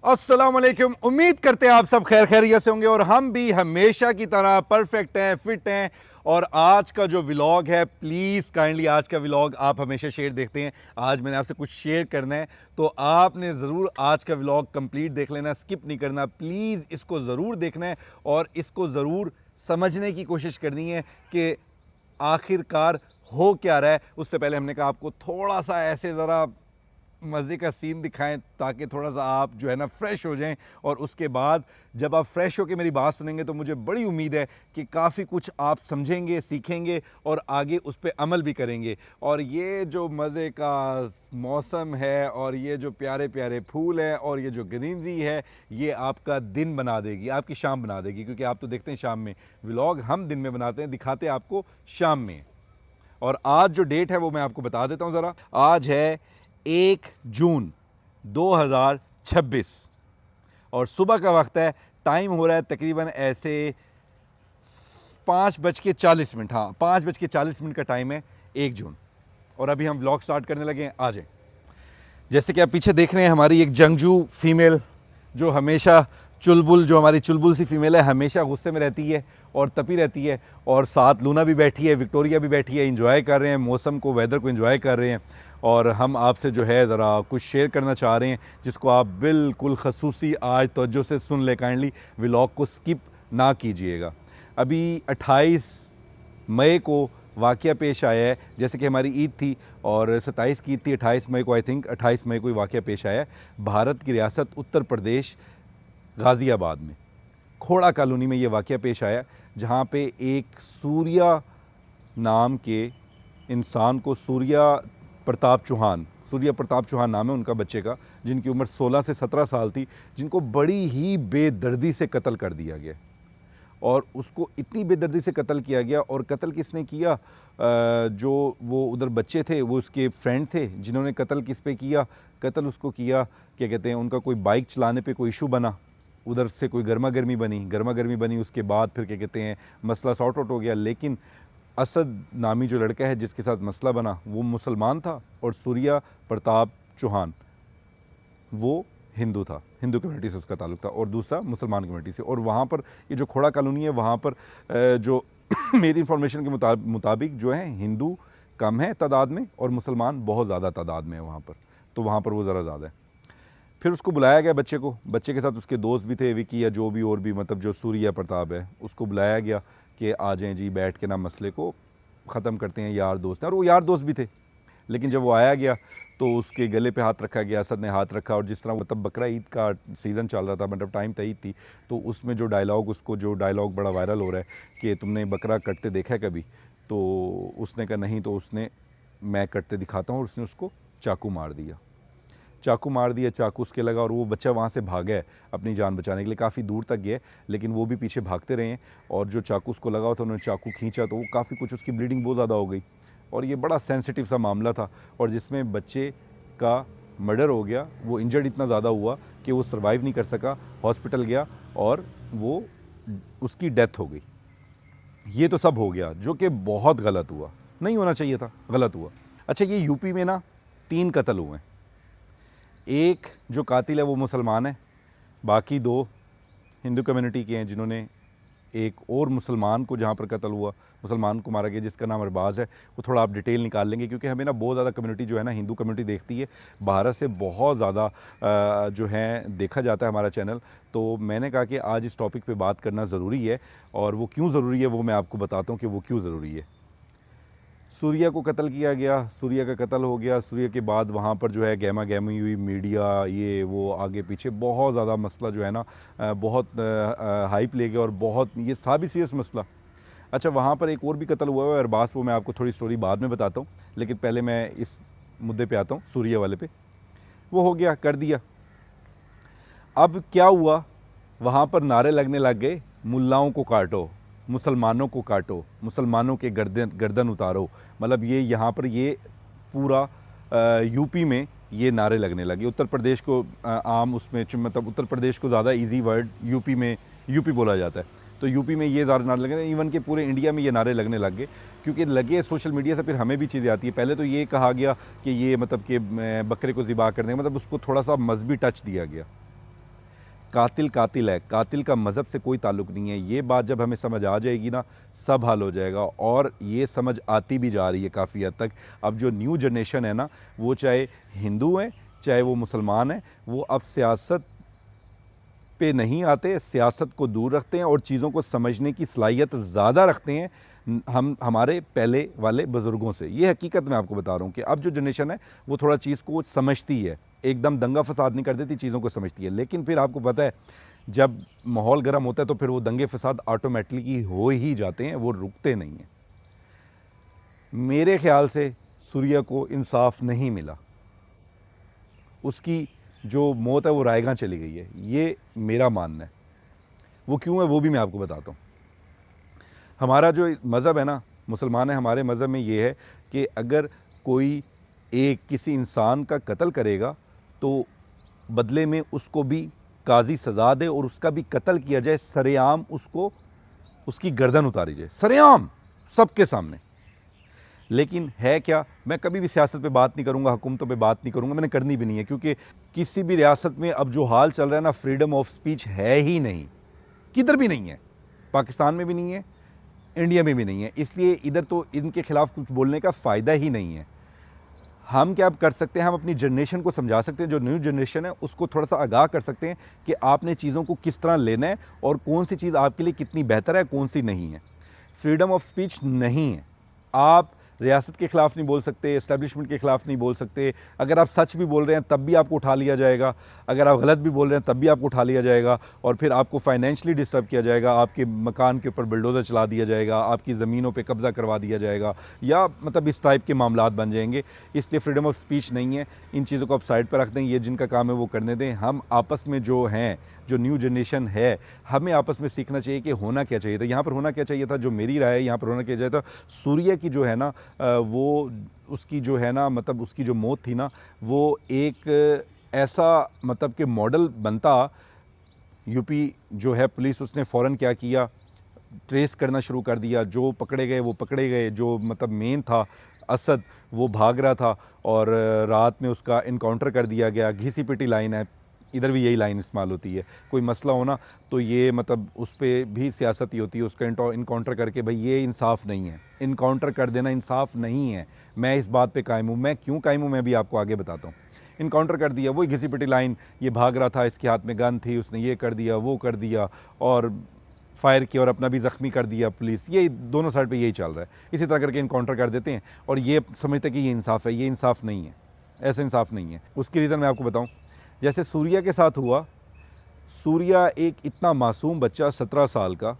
अस्सलाम वालेकुम। उम्मीद करते हैं आप सब खैर खैरियत से होंगे और हम भी हमेशा की तरह परफेक्ट हैं, फिट हैं। और आज का जो व्लॉग है, प्लीज़ काइंडली आज का व्लॉग आप हमेशा शेयर देखते हैं। आज मैंने आपसे कुछ शेयर करना है, तो आपने ज़रूर आज का व्लॉग कंप्लीट देख लेना, स्किप नहीं करना। प्लीज़ इसको ज़रूर देखना है और इसको ज़रूर समझने की कोशिश करनी है कि आखिरकार हो क्या रहा है। उससे पहले हमने कहा आपको थोड़ा सा ऐसे ज़रा मज़े का सीन दिखाएं ताकि थोड़ा सा आप जो है ना फ्रेश हो जाएं। और उसके बाद जब आप फ्रेश होकर मेरी बात सुनेंगे तो मुझे बड़ी उम्मीद है कि काफ़ी कुछ आप समझेंगे, सीखेंगे और आगे उस पर अमल भी करेंगे। और ये जो मज़े का मौसम है और ये जो प्यारे प्यारे फूल हैं और ये जो ग्रीनरी है, ये आपका दिन बना देगी, आपकी शाम बना देगी। क्योंकि आप तो देखते हैं शाम में व्लॉग, हम दिन में बनाते हैं, दिखाते हैं आपको शाम में। और आज जो डेट है वो मैं आपको बता देता हूँ ज़रा। आज है 1 जून 2026 और सुबह का वक्त है। टाइम हो रहा है तकरीबन ऐसे 5:40। हाँ, 5:40 का टाइम है, 1 जून। और अभी हम व्लॉग स्टार्ट करने लगे हैं। आ जाए। जैसे कि आप पीछे देख रहे हैं, हमारी एक जंगजू फीमेल जो हमेशा चुलबुल, जो हमारी चुलबुल सी फीमेल है, हमेशा गुस्से में रहती है और तपी रहती है। और साथ लूना भी बैठी है, विक्टोरिया भी बैठी है। इंजॉय कर रहे हैं मौसम को, वेदर को इंजॉय कर रहे हैं। और हम आपसे जो है ज़रा कुछ शेयर करना चाह रहे हैं जिसको आप बिल्कुल खसूसी आज तवज्जो से सुन ले। काइंडली व्लॉग को स्किप ना कीजिएगा। अभी 28 मई को वाक़या पेश आया है। जैसे कि हमारी ईद थी और 27 की ईद थी, 28 मई को, आई थिंक 28 मई को ही वाक़या पेश आया है। भारत की रियासत उत्तर प्रदेश गाज़ियाबाद में खोड़ा कॉलोनी में ये वाक़या पेश आया, जहाँ पे एक सूर्या नाम के इंसान को, सूर्या प्रताप चौहान नाम है उनका बच्चे का, जिनकी उम्र 16 से 17 साल थी, जिनको बड़ी ही बेदर्दी से कत्ल कर दिया गया। और उसको इतनी बेदर्दी से कत्ल किया गया। और कत्ल किसने किया? जो वो उधर बच्चे थे, वो उसके फ्रेंड थे जिन्होंने कत्ल किस पे किया? कत्ल उसको किया, क्या कहते हैं, उनका कोई बाइक चलाने पे कोई इशू बना, उधर से कोई गर्मा गर्मी बनी। उसके बाद फिर क्या कहते हैं, मसला सॉर्ट आउट हो गया। लेकिन असद नामी जो लड़का है जिसके साथ मसला बना, वो मुसलमान था और सूर्या प्रताप चौहान वो हिंदू था, हिंदू कम्युनिटी से उसका ताल्लुक था, और दूसरा मुसलमान कम्युनिटी से। और वहाँ पर ये जो खोड़ा कॉलोनी है, वहाँ पर जो मेरी इंफॉर्मेशन के मुताबिक जो है, हिंदू कम है तादाद में और मुसलमान बहुत ज़्यादा तादाद में है वहाँ पर। तो वहाँ पर वो ज़रा ज़्यादा है। फिर उसको बुलाया गया बच्चे को, बच्चे के साथ उसके दोस्त भी थे, विकी या जो भी और भी, मतलब जो सूर्या प्रताप है, उसको बुलाया गया कि आ जाएँ जी, बैठ के ना मसले को ख़त्म करते हैं, यार दोस्त हैं। और वो यार दोस्त भी थे। लेकिन जब वो आया गया तो उसके गले पे हाथ रखा गया, असद ने हाथ रखा। और जिस तरह मतलब बकरा ईद का सीज़न चल रहा था, मतलब टाइम था ईद थी, तो उसमें जो डायलॉग, उसको जो डायलॉग बड़ा वायरल हो रहा है कि तुमने बकरा कटते देखा है कभी? तो उसने कहा नहीं। तो उसने, मैं कटते दिखाता हूँ, और उसने उसको चाकू मार दिया। चाकू उसके लगा और वो बच्चा वहाँ से भागा है अपनी जान बचाने के लिए, काफ़ी दूर तक गया, लेकिन वो भी पीछे भागते रहे हैं। और जो चाकू उसको लगा था, उन्होंने चाकू खींचा तो वो काफ़ी कुछ, उसकी ब्लीडिंग बहुत ज़्यादा हो गई। और ये बड़ा सेंसिटिव सा मामला था, और जिसमें बच्चे का मर्डर हो गया। वो इंजर्ड इतना ज़्यादा हुआ कि वो सर्वाइव नहीं कर सका, हॉस्पिटल गया और वो, उसकी डेथ हो गई। ये तो सब हो गया, जो कि बहुत गलत हुआ, नहीं होना चाहिए था, गलत हुआ। अच्छा, ये यूपी में ना 3 कत्ल हुए हैं। एक जो कातिल है वो मुसलमान है, बाकी 2 हिंदू कम्युनिटी के हैं, जिन्होंने एक और मुसलमान को, जहाँ पर कत्ल हुआ, मुसलमान को मारा गया, जिसका नाम अरबाज़ है। वो थोड़ा आप डिटेल निकाल लेंगे, क्योंकि हमें ना बहुत ज़्यादा कम्युनिटी जो है ना, हिंदू कम्युनिटी देखती है, भारत से बहुत ज़्यादा जो है देखा जाता है हमारा चैनल। तो मैंने कहा कि आज इस टॉपिक पे बात करना ज़रूरी है, और वो क्यों ज़रूरी है वो मैं आपको बताता हूँ कि वो क्यों ज़रूरी है। सूर्या को कत्ल किया गया, सूर्या का कत्ल हो गया। सूर्या के बाद वहाँ पर जो है गहमा गहमी हुई, मीडिया ये वो आगे पीछे बहुत ज़्यादा मसला जो है ना, बहुत हाइप ले गया, और बहुत ये था भी सीरियस मसला। अच्छा, वहाँ पर एक और भी कत्ल हुआ है अरबाज, वो मैं आपको थोड़ी स्टोरी बाद में बताता हूँ, लेकिन पहले मैं इस मुद्दे पे आता हूँ, सूर्या वाले पे। वो हो गया, कर दिया। अब क्या हुआ, वहाँ पर नारे लगने लग गए, मुल्लाओं को काटो, मुसलमानों को काटो, मुसलमानों के गर्दन गर्दन उतारो। मतलब ये यहाँ पर ये पूरा यूपी में ये नारे लगने लगे। उत्तर प्रदेश को आम उसमें, मतलब उत्तर प्रदेश को ज़्यादा इजी वर्ड यूपी में, यूपी बोला जाता है, तो यूपी में ये ज़्यादा नारे लगने, इवन के पूरे इंडिया में ये नारे लगने लग गए। क्योंकि लगे सोशल मीडिया से, फिर हमें भी चीज़ें आती है। पहले तो ये कहा गया कि ये मतलब कि बकरे को ज़िबा कर देंगे, मतलब उसको थोड़ा सा मजहबी टच दिया गया। कातिल कातिल है, कातिल का मज़हब से कोई ताल्लुक़ नहीं है। ये बात जब हमें समझ आ जाएगी ना, सब हल हो जाएगा, और ये समझ आती भी जा रही है काफ़ी हद तक। अब जो न्यू जनरेशन है ना, वो चाहे हिंदू हैं चाहे वो मुसलमान हैं, वो अब सियासत पे नहीं आते, सियासत को दूर रखते हैं और चीज़ों को समझने की सलाहियत ज़्यादा रखते हैं हमारे पहले वाले बुज़ुर्गों से। ये हकीकत मैं आपको बता रहा हूँ कि अब जो जनरेशन है वो थोड़ा चीज़ को समझती है, एकदम दंगा फसाद नहीं कर देती, चीज़ों को समझती है। लेकिन फिर आपको पता है जब माहौल गर्म होता है तो फिर वो दंगे फसाद ऑटोमेटिकली हो ही जाते हैं, वो रुकते नहीं हैं। मेरे ख्याल से सूर्या को इंसाफ नहीं मिला, उसकी जो मौत है वो रायगा चली गई है, ये मेरा मानना है। वो क्यों है वो भी मैं आपको बताता हूँ। हमारा जो मज़हब है ना, मुसलमान है, हमारे मज़हब में ये है कि अगर कोई एक किसी इंसान का कत्ल करेगा तो बदले में उसको भी काजी सज़ा दे और उसका भी कत्ल किया जाए, सरेआम उसको उसकी गर्दन उतारी जाए, सरेआम सबके सामने। लेकिन है क्या, मैं कभी भी सियासत पे बात नहीं करूँगा, हुकूमतों पे बात नहीं करूँगा, मैंने करनी भी नहीं है, क्योंकि किसी भी रियासत में अब जो हाल चल रहा है ना, फ्रीडम ऑफ स्पीच है ही नहीं, किधर भी नहीं है, पाकिस्तान में भी नहीं है, इंडिया में भी नहीं है। इसलिए इधर तो इनके ख़िलाफ़ कुछ बोलने का फ़ायदा ही नहीं है। हम क्या कर सकते हैं, हम अपनी जनरेशन को समझा सकते हैं, जो न्यू जनरेशन है उसको थोड़ा सा आगाह कर सकते हैं कि आपने चीज़ों को किस तरह लेना है और कौन सी चीज़ आपके लिए कितनी बेहतर है, कौन सी नहीं है। फ्रीडम ऑफ स्पीच नहीं है, आप रियासत के ख़िलाफ़ नहीं बोल सकते, इस्टेब्लिशमेंट के ख़िलाफ़ नहीं बोल सकते। अगर आप सच भी बोल रहे हैं तब भी आपको उठा लिया जाएगा, अगर आप गलत भी बोल रहे हैं तब भी आपको उठा लिया जाएगा, और फिर आपको फाइनेंशियली डिस्टर्ब किया जाएगा, आपके मकान के ऊपर बुलडोज़र चला दिया जाएगा, आपकी ज़मीनों पे कब्ज़ा करवा दिया जाएगा, या मतलब इस टाइप के मामलात बन जाएंगे। इसलिए फ्रीडम ऑफ स्पीच नहीं है, इन चीज़ों को आप साइड पर रख दें, ये जिनका काम है वो करने दें। हम आपस में जो हैं, जो न्यू जनरेशन है, हमें आपस में सीखना चाहिए कि होना क्या चाहिए था। यहाँ पर होना क्या चाहिए था, जो मेरी राय है, यहाँ पर होना क्या चाहिए था, सूर्या की जो है ना वो उसकी जो है ना, मतलब उसकी जो मौत थी ना, वो एक ऐसा मतलब कि मॉडल बनता। यूपी जो है पुलिस, उसने फ़ौरन क्या किया, ट्रेस करना शुरू कर दिया, जो पकड़े गए वो पकड़े गए, जो मतलब मेन था असद वो भाग रहा था और रात में उसका इनकाउंटर कर दिया गया। घिसी पिटी लाइन है, इधर भी यही लाइन इस्तेमाल होती है, कोई मसला हो ना तो ये मतलब उस पर भी सियासत ही होती है, उसका इनकाउंटर करके। भाई ये इंसाफ नहीं है, इनकाउंटर कर देना इंसाफ नहीं है। मैं इस बात पे कायम हूँ, मैं क्यों कायम हूँ मैं भी आपको आगे बताता हूँ। इनकाउंटर कर दिया, वही घिसी पिटी लाइन, ये भाग रहा था, इसके हाथ में गन थी, उसने ये कर दिया वो कर दिया और फायर किया और अपना भी ज़ख्मी कर दिया पुलिस। ये दोनों साइड पे यही चल रहा है, इसी तरह करके इनकाउंटर कर देते हैं और ये समझते कि ये इंसाफ है। ये इंसाफ नहीं है, ऐसा इंसाफ नहीं है। उसकी रीज़न मैं आपको बताऊँ, जैसे सूर्या के साथ हुआ। सूर्या एक इतना मासूम बच्चा 17 साल का,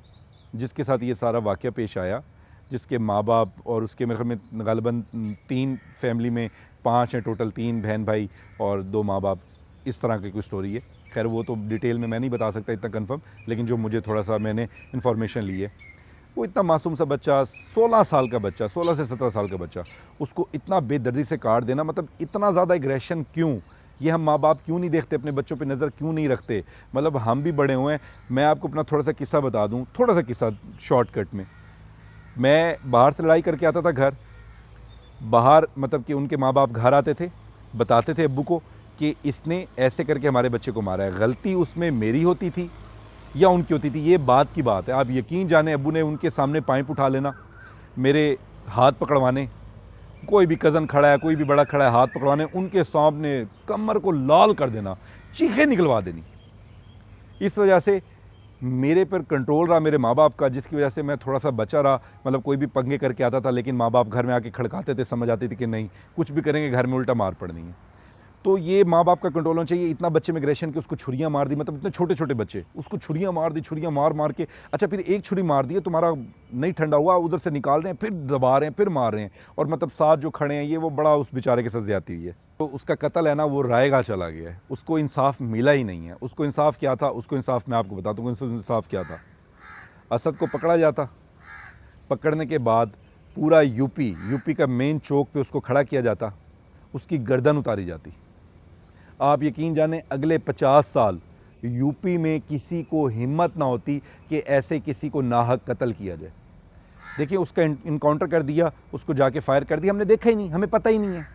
जिसके साथ ये सारा वाक़या पेश आया, जिसके माँ बाप और उसके मेरे ख्याल में गालिबन 3 फैमिली में 5 हैं टोटल, 3 बहन भाई और 2 माँ बाप, इस तरह की कोई स्टोरी है। खैर वो तो डिटेल में मैं नहीं बता सकता इतना कंफर्म, लेकिन जो मुझे थोड़ा सा मैंने इन्फॉर्मेशन ली है, वो इतना मासूम सा बच्चा, 16 साल का बच्चा, 16 से 17 साल का बच्चा, उसको इतना बेदर्दी से काट देना, मतलब इतना ज़्यादा एग्रेशन क्यों? ये हम माँ बाप क्यों नहीं देखते, अपने बच्चों पे नज़र क्यों नहीं रखते? मतलब हम भी बड़े हुए हैं। मैं आपको अपना थोड़ा सा किस्सा बता दूँ, थोड़ा सा किस्सा शॉर्टकट में। मैं बाहर से लड़ाई करके आता था घर, बाहर मतलब कि उनके माँ बाप घर आते थे, बताते थे अब्बू को कि इसने ऐसे करके हमारे बच्चे को मारा है। गलती उसमें मेरी होती थी या उनकी होती थी, ये बात की बात है। आप यकीन जाने, अब्बू ने उनके सामने पाइप उठा लेना, मेरे हाथ पकड़वाने, कोई भी कज़न खड़ा है, कोई भी बड़ा खड़ा है, हाथ पकड़वाने, उनके सामने कमर को लाल कर देना, चीखें निकलवा देनी। इस वजह से मेरे पर कंट्रोल रहा मेरे माँ बाप का, जिसकी वजह से मैं थोड़ा सा बचा रहा। मतलब कोई भी पंगे करके आता था, लेकिन माँ बाप घर में आके खड़काते थे, समझ आती थी कि नहीं कुछ भी करेंगे घर में उल्टा मार पड़नी है। तो ये माँ बाप का कंट्रोल होना चाहिए। इतना बच्चे में एग्रेशन कि उसको छुरियाँ मार दी, मतलब इतने छोटे छोटे बच्चे, उसको छुरियाँ मार दी, छुरियाँ मार मार के, अच्छा फिर एक छुरी मार दी है, तुम्हारा नहीं ठंडा हुआ, उधर से निकाल रहे हैं, फिर दबा रहे हैं, फिर मार रहे हैं, और मतलब साथ जो खड़े हैं ये, वो बड़ा उस बेचारे के साथ ज़्यादती हुई है। तो उसका कत्ल है ना, वो रायगा चला गया है, उसको इंसाफ मिला ही नहीं है। उसको इंसाफ क्या था, उसको इंसाफ मैं आपको बताता हूँ। उसको इंसाफ क्या था, असद को पकड़ा जाता, पकड़ने के बाद पूरा यूपी का मेन चौक पे उसको खड़ा किया जाता, उसकी गर्दन उतारी जाती। आप यकीन जाने अगले 50 साल यूपी में किसी को हिम्मत ना होती कि ऐसे किसी को नाहक कत्ल किया जाए। देखिए उसका इनकाउंटर कर दिया, उसको जाके फायर कर दिया, हमने देखा ही नहीं, हमें पता ही नहीं है।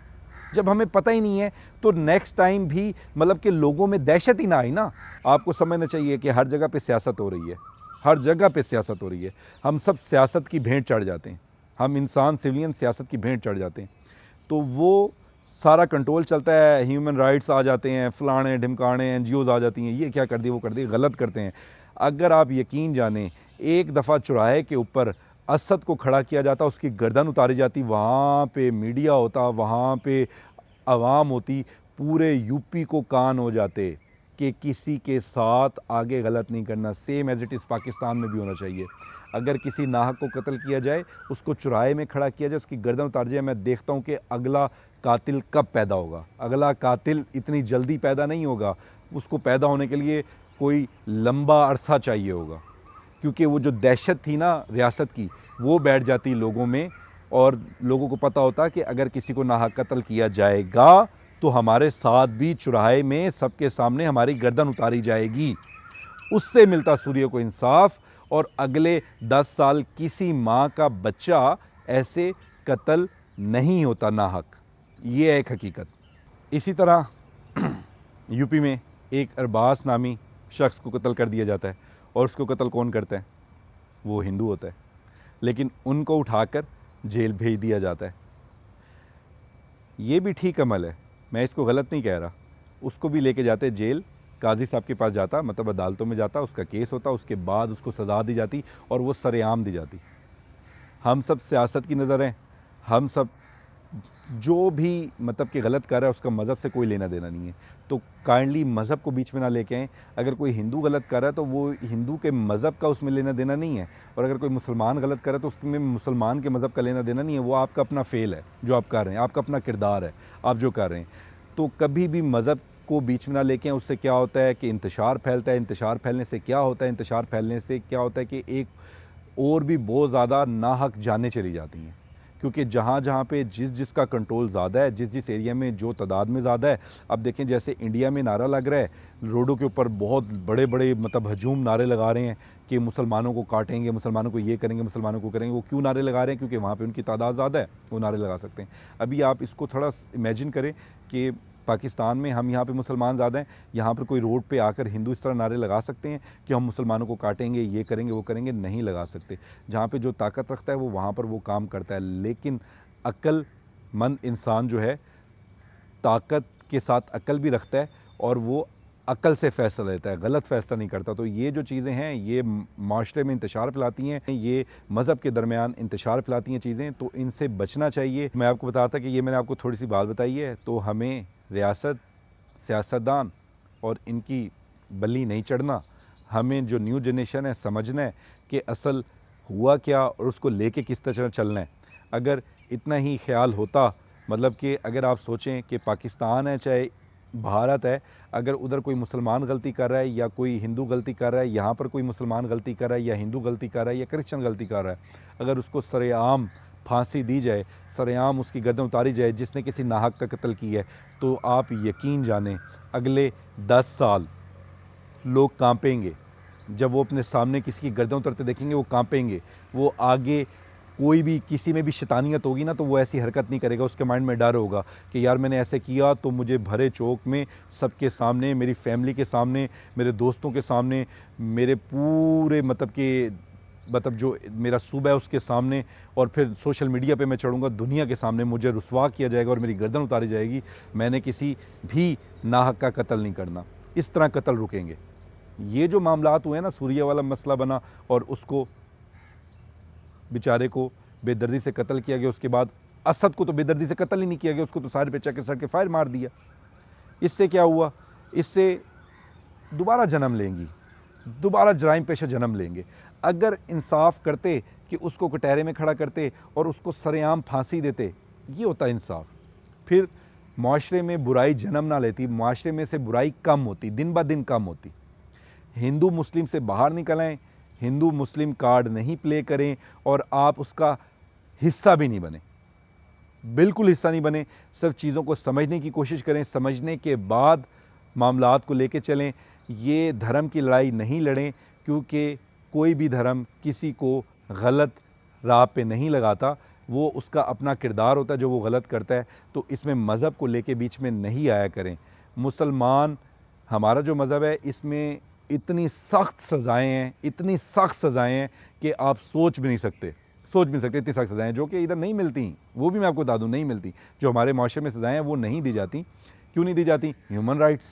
जब हमें पता ही नहीं है तो नेक्स्ट टाइम भी मतलब कि लोगों में दहशत ही ना आई ना। आपको समझना चाहिए कि हर जगह पे सियासत हो रही है, हर जगह पे सियासत हो रही है। हम सब सियासत की भेंट चढ़ जाते हैं, हम इंसान सिविलियन सियासत की भेंट चढ़ जाते हैं, तो वो सारा कंट्रोल चलता है, ह्यूमन राइट्स आ जाते हैं, फलाने ढिमकाने एनजीओज आ जाती हैं, ये क्या कर दिया वो कर दिया, गलत करते हैं। अगर आप यकीन जानें, एक दफ़ा चौराहे के ऊपर असद को खड़ा किया जाता, उसकी गर्दन उतारी जाती, वहाँ पे मीडिया होता, वहाँ पे आवाम होती, पूरे यूपी को कान हो जाते कि किसी के साथ आगे गलत नहीं करना। Same as it is Pakistan में भी होना चाहिए। अगर किसी नाहक को कत्ल किया जाए, उसको चौराहे में खड़ा किया जाए, उसकी गर्दन उतार जाए, मैं देखता हूँ कि अगला कातिल कब पैदा होगा। अगला कातिल इतनी जल्दी पैदा नहीं होगा, उसको पैदा होने के लिए कोई लंबा अरसा चाहिए होगा, क्योंकि वो जो दहशत थी ना रियासत की, वो बैठ जाती लोगों में, और लोगों को पता होता कि अगर किसी को नाहक कत्ल किया जाएगा तो हमारे साथ भी चौराहे में सबके सामने हमारी गर्दन उतारी जाएगी। उससे मिलता सूर्य को इंसाफ, और अगले 10 साल किसी माँ का बच्चा ऐसे कत्ल नहीं होता नाहक। ये है एक हकीकत। इसी तरह यूपी में एक अरबाज नामी शख्स को कत्ल कर दिया जाता है, और उसको कत्ल कौन करता है? वो हिंदू होता है, लेकिन उनको उठाकर जेल भेज दिया जाता है। ये भी ठीक अमल है, मैं इसको गलत नहीं कह रहा। उसको भी लेके जाते जेल, काजी साहब के पास जाता, मतलब अदालतों में जाता, उसका केस होता, उसके बाद उसको सज़ा दी जाती और वो सरेआम दी जाती। हम सब सियासत की नज़र हैं, हम सब जो भी मतलब कि गलत कर रहा है उसका मज़हब से कोई लेना देना नहीं है, तो काइंडली मज़हब को बीच में ना लेके आएँ। अगर कोई हिंदू गलत कर रहा है तो वो हिंदू के मज़हब का उसमें लेना देना नहीं है, और अगर कोई मुसलमान गलत कर रहा है तो उसमें मुसलमान के मज़हब का लेना देना नहीं है। वो आपका अपना फ़ेल है जो आप कर रहे हैं, आपका अपना किरदार है आप जो कर रहे हैं। तो कभी भी मज़हब को बीच में ना लेके आएँ। उससे क्या होता है कि इंतशार फैलता है। इंतशार फैलने से क्या होता है? इंतशार फैलने से क्या होता है कि एक और भी बहुत ज़्यादा नाहक जानें चली जाती हैं, क्योंकि जहाँ जहाँ पे जिसका कंट्रोल ज़्यादा है, जिस एरिया में जो तादाद में ज़्यादा है। अब देखें जैसे इंडिया में नारा लग रहा है, रोडों के ऊपर बहुत बड़े बड़े मतलब हजूम नारे लगा रहे हैं कि मुसलमानों को काटेंगे, मुसलमानों को ये करेंगे, मुसलमानों को करेंगे। वो क्यों नारे लगा रहे हैं? क्योंकि वहाँ पे उनकी तादाद ज़्यादा है, वो नारे लगा सकते हैं। अभी आप इसको थोड़ा इमेजिन करें कि पाकिस्तान में हम यहाँ पे मुसलमान ज़्यादा हैं, यहाँ पर कोई रोड पे आकर हिंदू इस तरह नारे लगा सकते हैं कि हम मुसलमानों को काटेंगे, ये करेंगे, वो करेंगे? नहीं लगा सकते। जहाँ पे जो ताकत रखता है वो वहाँ पर वो काम करता है। लेकिन अक्लमंद इंसान जो है ताकत के साथ अक्ल भी रखता है, और वो अक्ल से फ़ैसला लेता है, गलत फ़ैसला नहीं करता। तो ये जो चीज़ें हैं ये माशरे में इंतशार फैलाती हैं, ये मज़हब के दरमियान इंतशार फैलाती हैं चीज़ें, तो इनसे बचना चाहिए। मैं आपको बताता कि ये मैंने आपको थोड़ी सी बात बताई है, तो हमें रियासत, सियासतदान और इनकी बल्ली नहीं चढ़ना। हमें जो न्यू जनरेशन है समझना है कि असल हुआ क्या और उसको लेके किस तरह चलना है। अगर इतना ही ख्याल होता, मतलब कि अगर आप सोचें कि पाकिस्तान है चाहे भारत है, अगर उधर कोई मुसलमान गलती कर रहा है या कोई हिंदू गलती कर रहा है, यहाँ पर कोई मुसलमान गलती कर रहा है या हिंदू गलती कर रहा है या क्रिश्चियन गलती कर रहा है, अगर उसको सरेआम फांसी दी जाए, सरेआम उसकी गर्दन उतारी जाए जिसने किसी नाहक का कत्ल किया है, तो आप यकीन जानें अगले 10 साल लोग कांपेंगे। जब वो अपने सामने किसी की गर्दन उतरते देखेंगे वो कांपेंगे। वो आगे कोई भी किसी में भी शैतानियत होगी ना तो वो ऐसी हरकत नहीं करेगा। उसके माइंड में डर होगा कि यार मैंने ऐसे किया तो मुझे भरे चौक में सबके सामने, मेरी फैमिली के सामने, मेरे दोस्तों के सामने, मेरे पूरे मतलब जो मेरा सूबा है उसके सामने, और फिर सोशल मीडिया पे मैं चढ़ूँगा, दुनिया के सामने मुझे रुसवा किया जाएगा और मेरी गर्दन उतारी जाएगी। मैंने किसी भी नाहक का कत्ल नहीं करना। इस तरह कत्ल रुकेंगे। ये जो मामलात हुए ना, सूर्या वाला मसला बना और उसको बेचारे को बेदर्दी से कत्ल किया गया। उसके बाद असद को तो बेदर्दी से कत्ल ही नहीं किया गया, उसको तो सारे पे चक्कर सड़ के फायर मार दिया। इससे क्या हुआ? इससे दोबारा जन्म लेंगी, दोबारा जराइम पेशा जन्म लेंगे। अगर इंसाफ करते कि उसको कटहरे में खड़ा करते और उसको सरेआम फांसी देते, ये होता इंसाफ। फिर माशरे में बुराई जन्म ना लेती, माशरे में से बुराई कम होती, दिन ब दिन कम होती। हिंदू मुस्लिम से बाहर निकल आएँ, हिंदू मुस्लिम कार्ड नहीं प्ले करें और आप उसका हिस्सा भी नहीं बने, बिल्कुल हिस्सा नहीं बने। सिर्फ चीज़ों को समझने की कोशिश करें, समझने के बाद मामलात को लेके चलें। ये धर्म की लड़ाई नहीं लड़ें, क्योंकि कोई भी धर्म किसी को गलत राह पे नहीं लगाता। वो उसका अपना किरदार होता है जो वो गलत करता है। तो इसमें मज़हब को लेके बीच में नहीं आया करें। मुसलमान हमारा जो मज़हब है इसमें इतनी सख्त सज़ाएँ हैं, इतनी सख्त सज़ाएँ हैं कि आप सोच भी नहीं सकते इतनी सख्त सज़ाएँ जो कि इधर नहीं मिलती। वो भी मैं आपको बता दूँ नहीं मिलती। जो हमारे माशरे में सज़ाएँ हैं वो नहीं दी जाती। क्यों नहीं दी जाती? Human rights.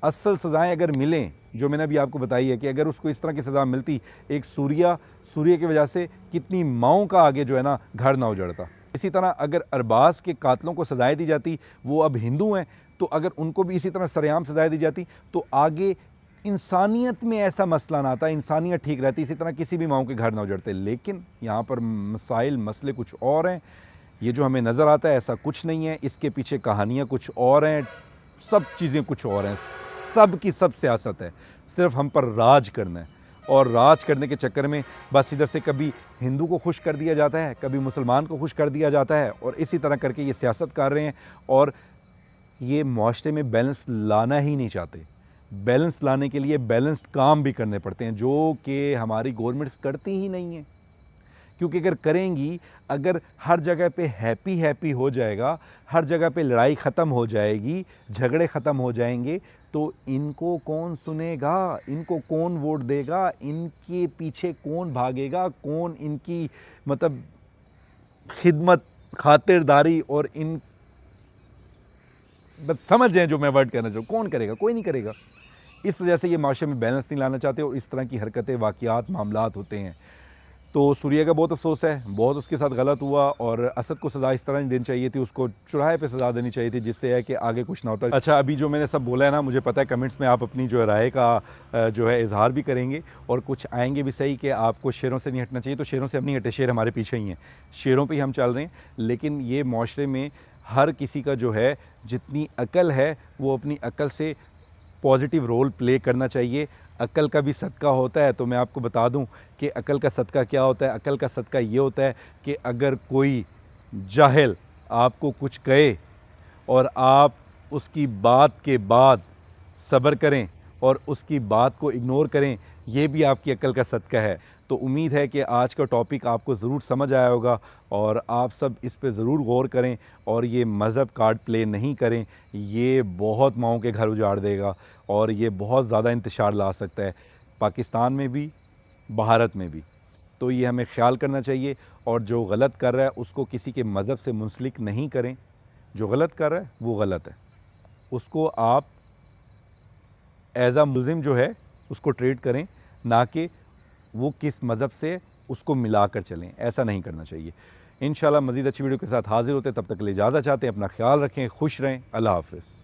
असल सज़ाएँ अगर मिलें, जो मैंने अभी आपको बताई है कि अगर उसको इस तरह की सज़ा मिलती, एक सूर्य की वजह से कितनी माँओं का आगे जो है ना घर ना उजड़ता। इसी तरह अगर अरबाज़ के कातलों को सज़ाएँ दी जाती, वो अब हिंदू हैं, तो अगर उनको भी इसी तरह सरेआम सज़ाएँ दी जाती तो आगे इंसानियत में ऐसा मसला ना आता, इंसानियत ठीक रहती, इसी तरह किसी भी माँओं के घर ना उजड़ते। लेकिन यहाँ पर मसले कुछ और हैं। ये जो हमें नज़र आता है ऐसा कुछ नहीं है, इसके पीछे कहानियाँ कुछ और हैं, सब चीज़ें कुछ और हैं। सब की सब सियासत है, सिर्फ हम पर राज करना है। और राज करने के चक्कर में बस इधर से कभी हिंदू को खुश कर दिया जाता है, कभी मुसलमान को खुश कर दिया जाता है, और इसी तरह करके ये सियासत कर रहे हैं। और ये माशरे में बैलेंस लाना ही नहीं चाहते। बैलेंस लाने के लिए बैलेंस्ड काम भी करने पड़ते हैं, जो कि हमारी गवर्नमेंट्स करती ही नहीं हैं। क्योंकि अगर करेंगी, अगर हर जगह पे हैप्पी हो जाएगा, हर जगह पे लड़ाई ख़त्म हो जाएगी, झगड़े ख़त्म हो जाएंगे, तो इनको कौन सुनेगा, इनको कौन वोट देगा, इनके पीछे कौन भागेगा, कौन इनकी मतलब खिदमत, खातिरदारी और इन बस समझ जाएं जो मैं वर्ड कहना चाहूँ, कौन करेगा? कोई नहीं करेगा। इस वजह से ये माशरे में बैलेंस नहीं लाना चाहते और इस तरह की हरकतें, वाक़यात, मामलात होते हैं। तो सूर्य का बहुत अफसोस है, बहुत उसके साथ गलत हुआ, और असद को सज़ा इस तरह नहीं देनी चाहिए थी, उसको चौराहे पे सज़ा देनी चाहिए थी, जिससे है कि आगे कुछ ना होता। अच्छा, अभी जो मैंने सब बोला है ना, मुझे पता है कमेंट्स में आप अपनी जो राय का जो है इजहार भी करेंगे, और कुछ आएंगे भी सही कि आपको शेरों से नहीं हटना चाहिए। तो शेरों से अब नहीं हटे, शेर हमारे पीछे ही हैं, शेरों पर ही हम चल रहे हैं। लेकिन ये माशरे में हर किसी का जो है, जितनी अकल है वो अपनी अकल से पॉजिटिव रोल प्ले करना चाहिए। अकल का भी सदका होता है। तो मैं आपको बता दूं कि अकल का सदका क्या होता है। अकल का सदका ये होता है कि अगर कोई जाहिल आपको कुछ कहे और आप उसकी बात के बाद सब्र करें और उसकी बात को इग्नोर करें, ये भी आपकी अकल का सदका है। तो उम्मीद है कि आज का टॉपिक आपको ज़रूर समझ आया होगा और आप सब इस पे ज़रूर गौर करें और ये मज़हब कार्ड प्ले नहीं करें। ये बहुत माओं के घर उजाड़ देगा और ये बहुत ज़्यादा इंतशार ला सकता है, पाकिस्तान में भी, भारत में भी। तो ये हमें ख्याल करना चाहिए, और जो गलत कर रहा है उसको किसी के मज़हब से मुंसलिक नहीं करें। जो गलत कर रहा है वो गलत है, उसको आप एज़ आ मुस्लिम जो है उसको ट्रीट करें, ना कि वो किस मज़हब से उसको मिलाकर चलें। ऐसा नहीं करना चाहिए। इंशाल्लाह मज़ीद अच्छी वीडियो के साथ हाज़िर होते, तब तक के लिए इजाज़त चाहते हैं। अपना ख्याल रखें, खुश रहें। अल्लाह हाफ़िज़।